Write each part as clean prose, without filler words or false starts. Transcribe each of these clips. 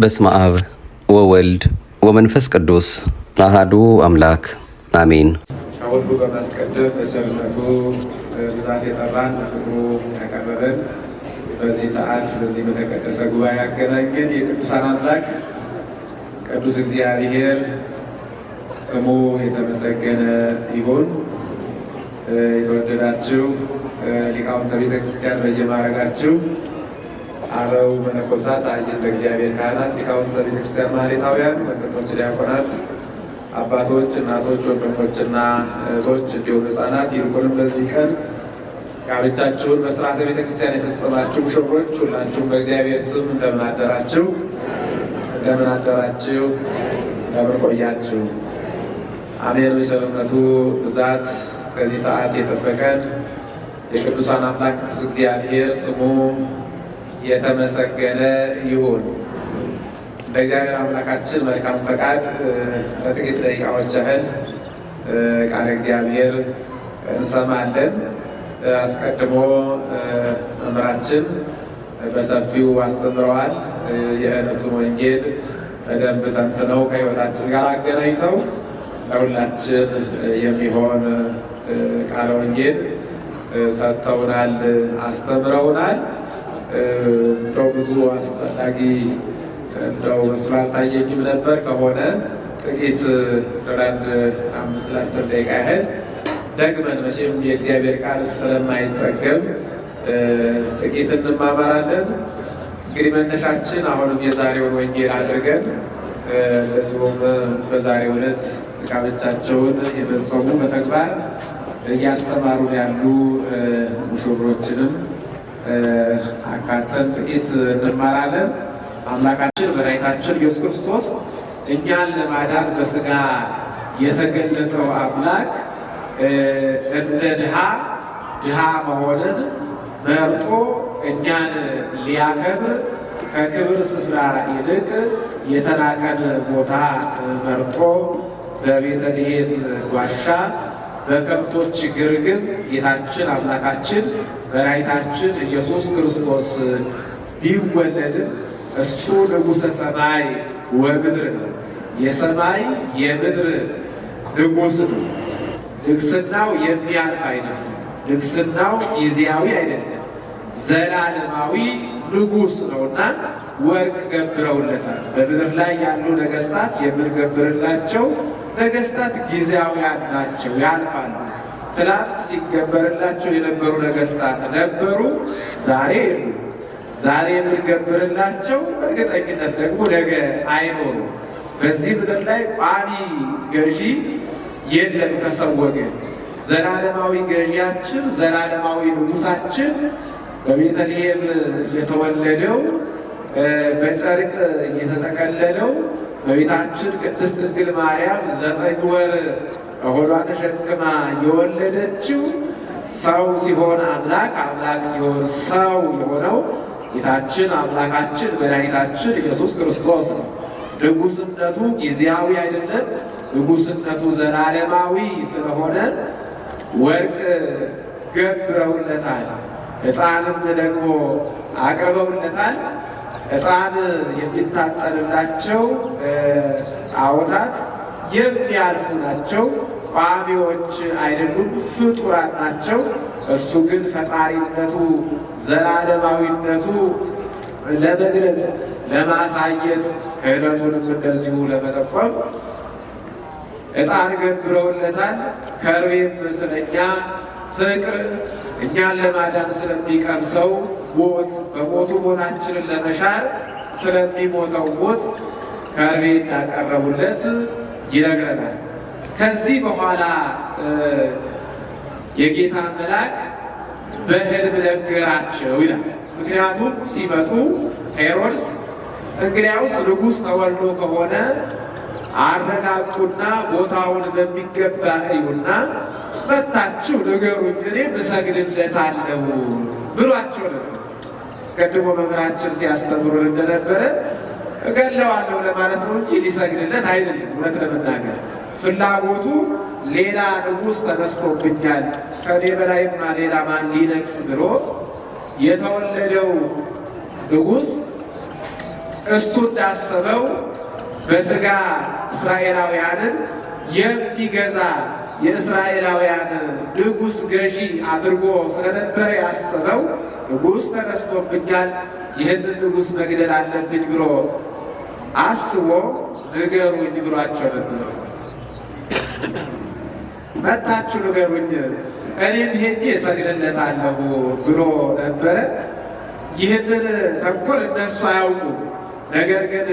በስመ አብ ወወልድ ወመንፈስ ቅዱስ አሐዱ አምላክ አሜን። ከሁሉ በማስቀደም በቸርነቱ ብዛት የጠራን በፍቅሩ ያቀረበን በዚህ ሰዓት በዚህ በተቀደሰ ጉባኤ ያገናኘን የቅዱሳን አምላክ ቅዱስ እግዚአብሔር ስሙ የተመሰገነ ይሁን። የተወደዳችሁ ሊቃውንተ ቤተ ክርስቲያን በየማዕረጋችሁ አበው መነኮሳት፣ አዕይንተ እግዚአብሔር ካህናት፣ ሊቃውንተ ቤተ ክርስቲያን ማኅሌታውያን፣ ወንድሞች ዲያቆናት፣ አባቶች፣ እናቶች፣ ወንድሞችና እህቶች እንዲሁም ሕፃናት ይልቁንም በዚህ ቀን ጋብቻችሁን በሥርዓተ ቤተ ክርስቲያን የፈጸማችሁ ሙሽሮች ሁላችሁም በእግዚአብሔር ስም እንደምን አደራችሁ? እንደምን አደራችሁ? እንደምን ቆያችሁ? አሜን። በቸርነቱ ብዛት እስከዚህ ሰዓት የጠበቀን የቅዱሳን አምላክ ቅዱስ እግዚአብሔር ስሙ የተመሰገነ ይሁን። እንደ እግዚአብሔር አምላካችን መልካም ፈቃድ ለጥቂት ደቂቃዎች ያህል ቃለ እግዚአብሔር እንሰማለን። አስቀድሞ መምህራችን በሰፊው አስተምረዋል። የዕለቱን ወንጌል በደንብ ተንትነው ከሕይወታችን ጋር አገናኝተው ለሁላችን የሚሆን ቃለ ወንጌል ሰጥተውናል፣ አስተምረውናል። እንደው ብዙ አስፈላጊ እንደው መስሎ አልታየኝም ነበር። ከሆነ ጥቂት ለአንድ 5-10 ደቂቃ ያህል ደግመን መቼም የእግዚአብሔር ቃል ስለማይጠገም ጥቂት እንማማራለን። እንግዲህ መነሻችን አሁንም የዛሬውን ወንጌል አድርገን ለዚሁም በዛሬው ዕለት ጋብቻቸውን የፈጸሙ በተግባር እያስተማሩን ያሉ ሙሽሮችንም አካተን ጥቂት እንማራለን። አምላካችን መድኃኒታችን ኢየሱስ ክርስቶስ እኛን ለማዳን በሥጋ የተገለጠው አምላክ እንደ ድሃ መሆንን መርጦ እኛን ሊያከብር ከክብር ስፍራ ይልቅ የተናቀን ቦታ መርጦ በቤተልሔም ዋሻ በከብቶች ግርግም ጌታችን አምላካችን መድኃኒታችን ኢየሱስ ክርስቶስ ቢወለድም እሱ ንጉሠ ሰማይ ወምድር ነው። የሰማይ የምድር ንጉሥ ነው። ንግሥናው የሚያልፍ አይደለም። ንግሥናው ጊዜያዊ አይደለም። ዘላለማዊ ንጉሥ ነውና ወርቅ ገብረውለታል። በምድር ላይ ያሉ ነገሥታት የምንገብርላቸው ነገሥታት ጊዜያውያን ናቸው፣ ያልፋሉ። ትላንት ሲገበርላቸው የነበሩ ነገሥታት ነበሩ፣ ዛሬ የሉ። ዛሬ የምንገብርላቸው በእርግጠኝነት ደግሞ ነገ አይኖሩ። በዚህ ምድር ላይ ቋሚ ገዢ የለም ከሰው ወገን። ዘላለማዊ ገዢያችን፣ ዘላለማዊ ንጉሣችን በቤተልሔም የተወለደው በጨርቅ እየተጠቀለለው በቤታችን ቅድስት ድንግል ማርያም 9 ወር ሆዷ ተሸክማ የወለደችው ሰው ሲሆን አምላክ፣ አምላክ ሲሆን ሰው የሆነው ጌታችን አምላካችን መድኃኒታችን ኢየሱስ ክርስቶስ ነው። ንጉሥነቱ ጊዜያዊ አይደለም። ንጉሥነቱ ዘላለማዊ ስለሆነ ወርቅ ገብረውለታል። ዕጣንም ደግሞ አቅርበውለታል። ዕጣን የሚታጠንላቸው ጣዖታት የሚያልፉ ናቸው፣ ቋሚዎች አይደሉም፣ ፍጡራን ናቸው። እሱ ግን ፈጣሪነቱ ዘላለማዊነቱ ለመግለጽ ለማሳየት ክህነቱንም እንደዚሁ ለመጠቆም ዕጣን ገብረውለታል። ከርቤም ስለኛ ፍቅር እኛን ለማዳን ስለሚቀምሰው ሞት በሞቱ ሞታችንን ለመሻር ስለሚሞተው ሞት ከርቤ እንዳቀረቡለት ይነግረናል። ከዚህ በኋላ የጌታ መልአክ በሕልም ነገራቸው ይላል። ምክንያቱም ሲመጡ ሄሮድስ እንግዲያውስ ንጉሥ ተወልዶ ከሆነ አረጋግጡና ቦታውን በሚገባ እዩና መታችሁ ንገሩኝ፣ እኔ እሰግድለታለሁ ብሏቸው ነበር። አስቀድሞ መምህራችን ሲያስተምሩን እንደነበረ እገለዋለሁ ለማለት ነው እንጂ ሊሰግድለት አይደለም። እውነት ለመናገር ፍላጎቱ ሌላ ንጉሥ ተነስቶብኛል፣ ከኔ በላይማ ሌላ ማን ሊነግስ ብሎ የተወለደው ንጉሥ እሱ እንዳሰበው በሥጋ እስራኤላውያንን የሚገዛ የእስራኤላውያን ንጉሥ ገዢ አድርጎ ስለነበረ ያሰበው ንጉሥ ተነስቶብኛል፣ ይህንን ንጉሥ መግደል አለብኝ ብሎ አስቦ ንገሩኝ ብሏቸው ነበር። መጣችሁ ንገሩኝ እኔም ሄጄ እሰግድለታለሁ ብሎ ነበረ። ይህንን ተንኮል እነሱ አያውቁም። ነገር ግን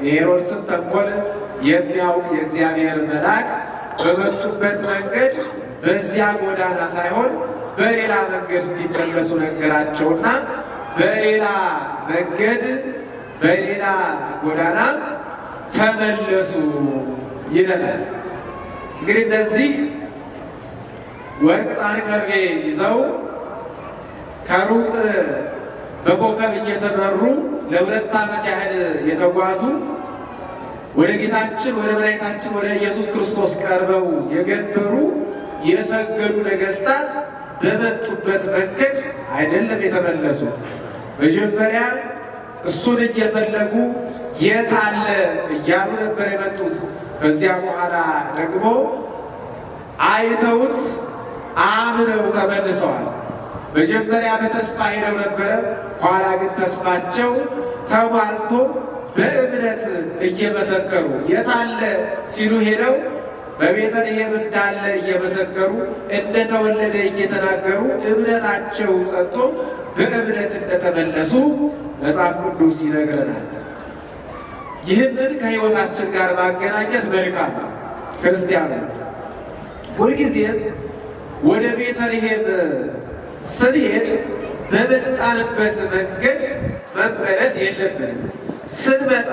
የሄሮድስን ተንኮል የሚያውቅ የእግዚአብሔር መልአክ በመጡበት መንገድ በዚያ ጎዳና ሳይሆን በሌላ መንገድ እንዲመለሱ ነገራቸውና በሌላ መንገድ በሌላ ጎዳና ተመለሱ ይለናል። እንግዲህ እነዚህ ወርቅ፣ ዕጣን፣ ከርቤ ይዘው ከሩቅ በኮከብ እየተመሩ ለ2 ዓመት ያህል የተጓዙ ወደ ጌታችን ወደ መድኃኒታችን ወደ ኢየሱስ ክርስቶስ ቀርበው የገበሩ የሰገዱ ነገሥታት በመጡበት መንገድ አይደለም የተመለሱት። መጀመሪያ እሱን እየፈለጉ የት አለ እያሉ ነበር የመጡት። ከዚያ በኋላ ደግሞ አይተውት አምነው ተመልሰዋል። መጀመሪያ በተስፋ ሄደው ነበረ። ኋላ ግን ተስፋቸው ተሟልቶ በእምነት እየመሰከሩ የታለ ሲሉ ሄደው በቤተልሔም እንዳለ እየመሰከሩ እንደተወለደ እየተናገሩ እምነታቸው ጸንቶ በእምነት እንደተመለሱ መጽሐፍ ቅዱስ ይነግረናል። ይህንን ከሕይወታችን ጋር ማገናኘት መልካም ነው። ክርስቲያኖች ሁልጊዜም ወደ ቤተልሔም ስንሄድ በመጣንበት መንገድ መመለስ የለብንም። ስንመጣ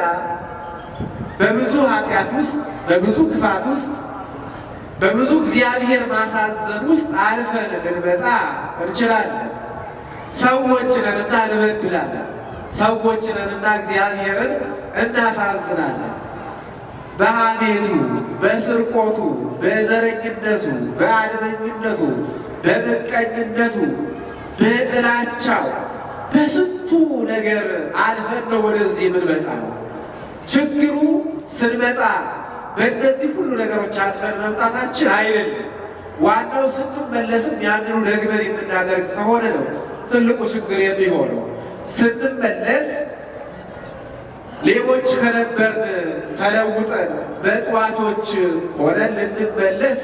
በብዙ ኃጢአት ውስጥ፣ በብዙ ክፋት ውስጥ፣ በብዙ እግዚአብሔር ማሳዘን ውስጥ አልፈን ልንመጣ እንችላለን። ሰዎች ነንና እንበድላለን። ሰዎች ነንና እግዚአብሔርን እናሳዝናለን። በሐሜቱ፣ በስርቆቱ፣ በዘረኝነቱ፣ በአድመኝነቱ፣ በምቀኝነቱ፣ በጥላቻው በስንቱ ነገር አልፈን ነው ወደዚህ የምንመጣው። ችግሩ ስንመጣ በእነዚህ ሁሉ ነገሮች አልፈን መምጣታችን አይደለም። ዋናው ስንመለስም ያንኑ ደግመን የምናደርግ ከሆነ ነው ትልቁ ችግር የሚሆነው። ስንመለስ ሌቦች ከነበርን ተለውጠን መጽዋቾች ሆነን ልንመለስ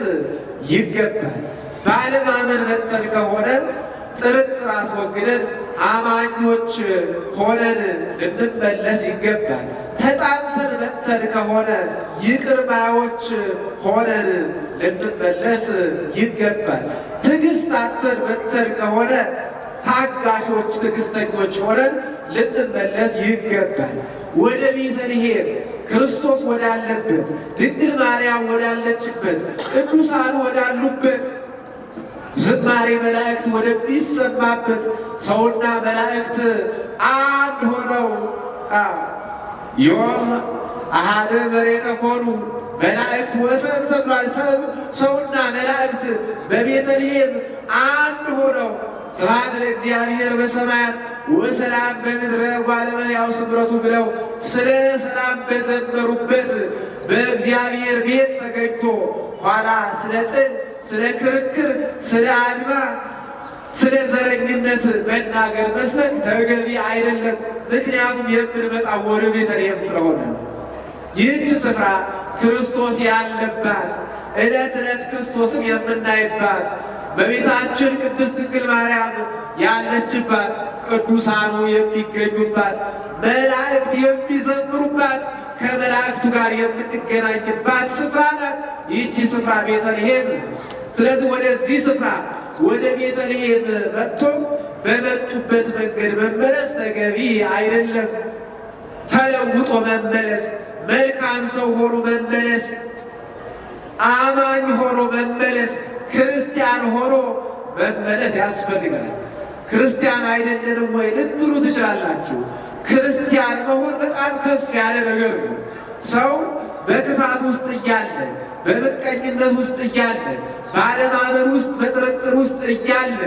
ይገባል። ባለማመን መተን ከሆነ ጥርጥር አስወግደን አማኞች ሆነን ልንመለስ ይገባል። ተጣልተን መተን ከሆነ ይቅር ባዮች ሆነን ልንመለስ ይገባል። ትዕግስት አጥተን መተን ከሆነ ታጋሾች፣ ትዕግስተኞች ሆነን ልንመለስ ይገባል። ወደ ቤተልሔም ክርስቶስ ወዳለበት፣ ድንግል ማርያም ወዳለችበት፣ ቅዱሳኑ ወዳሉበት፣ ዝማሬ መላእክት ወደሚሰማበት፣ ሰውና መላእክት አንድ ሆነው ዮም አሐደ መሬተ ኮኑ መላእክት ወሰብ ተብሏል። ሰውና መላእክት በቤተልሔም አንድ ሆነው ስብሐት ለእግዚአብሔር በሰማያት ወሰላም በምድረ እጓለ እመሕያው ስምረቱ ብለው ስለ ሰላም በዘመሩበት በእግዚአብሔር ቤት ተገኝቶ ኋላ ስለ ጥል፣ ስለ ክርክር፣ ስለ አድማ፣ ስለ ዘረኝነት መናገር መስበክ ተገቢ አይደለም። ምክንያቱም የምንመጣው ወደ ቤተልሔም ስለሆነ ይህች ስፍራ ክርስቶስ ያለባት ዕለት ዕለት ክርስቶስን የምናይባት በቤታችን ቅድስት ድንግል ማርያም ያለችባት፣ ቅዱሳኑ የሚገኙባት፣ መላእክት የሚዘምሩባት፣ ከመላእክቱ ጋር የምንገናኝባት ስፍራ ናት። ይህቺ ስፍራ ቤተልሔም ናት። ስለዚህ ወደዚህ ስፍራ ወደ ቤተልሔም መጥቶ በመጡበት መንገድ መመለስ ተገቢ አይደለም። ተለውጦ መመለስ፣ መልካም ሰው ሆኖ መመለስ፣ አማኝ ሆኖ መመለስ፣ ክርስቲያን ሆኖ መመለስ ያስፈልጋል። ክርስቲያን አይደለንም ወይ ልትሉ ትችላላችሁ። ክርስቲያን መሆን በጣም ከፍ ያለ ነገር ነው። ሰው በክፋት ውስጥ እያለ፣ በምቀኝነት ውስጥ እያለ፣ ባለማመን ውስጥ፣ በጥርጥር ውስጥ እያለ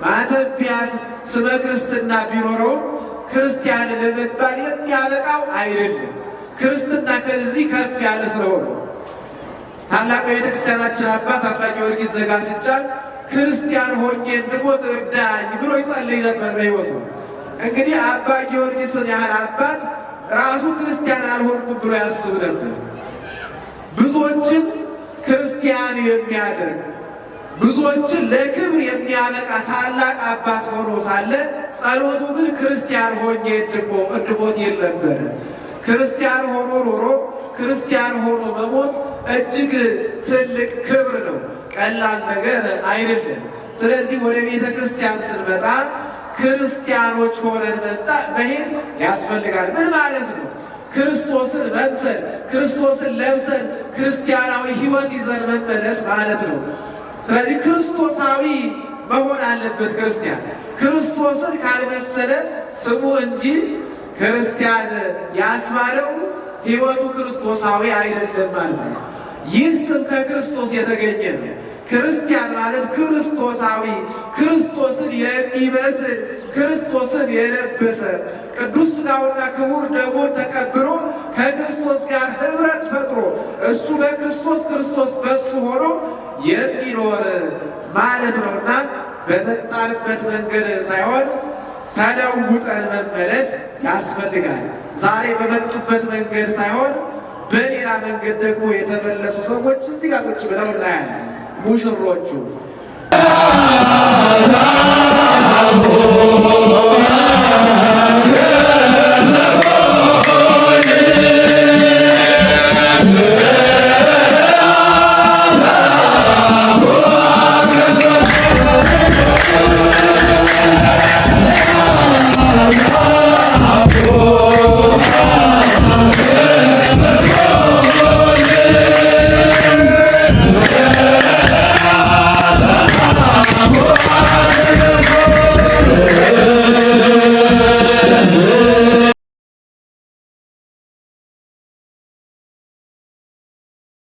ማተብ ቢያስ ስመ ክርስትና ቢኖረውም ክርስቲያን ለመባል የሚያበቃው አይደለም። ክርስትና ከዚህ ከፍ ያለ ስለሆነ ታላቁ የቤተክርስቲያናችን አባት አባ ጊዮርጊስ ዘጋስጫ ክርስቲያን ሆኜ እንድሞት እርዳኝ ብሎ ይጸልይ ነበር በሕይወቱ። እንግዲህ አባ ጊዮርጊስን ያህል አባት ራሱ ክርስቲያን አልሆንኩም ብሎ ያስብ ነበር። ብዙዎችን ክርስቲያን የሚያደርግ ብዙዎችን ለክብር የሚያበቃ ታላቅ አባት ሆኖ ሳለ ጸሎቱ ግን ክርስቲያን ሆኜ እንድሞት ይል ነበር። ክርስቲያን ሆኖ ኖሮ ክርስቲያን ሆኖ መሞት እጅግ ትልቅ ክብር ነው፣ ቀላል ነገር አይደለም። ስለዚህ ወደ ቤተ ክርስቲያን ስንመጣ ክርስቲያኖች ሆነን መሄድ ያስፈልጋል። ምን ማለት ነው? ክርስቶስን መምሰል፣ ክርስቶስን ለብሰን ክርስቲያናዊ ሕይወት ይዘን መመለስ ማለት ነው። ስለዚህ ክርስቶሳዊ መሆን አለበት ክርስቲያን። ክርስቶስን ካልመሰለ ስሙ እንጂ ክርስቲያን ያስባለው ሕይወቱ ክርስቶሳዊ አይደለም ማለት ነው። ይህ ስም ከክርስቶስ የተገኘ ነው። ክርስቲያን ማለት ክርስቶሳዊ፣ ክርስቶስን የሚመስል፣ ክርስቶስን የለበሰ ቅዱስ ሥጋውና ክቡር ደሙን ተቀብሎ ከክርስቶስ ጋር ኅብረት ፈጥሮ እሱ በክርስቶስ ክርስቶስ በሱ ሆኖ የሚኖር ማለት ነውና በመጣንበት መንገድ ሳይሆን ተለውጠን መመለስ ያስፈልጋል። ዛሬ በመጡበት መንገድ ሳይሆን በሌላ መንገድ ደግሞ የተመለሱ ሰዎች እዚህ ጋር ቁጭ ብለው እናያለን። ሙሽሮቹ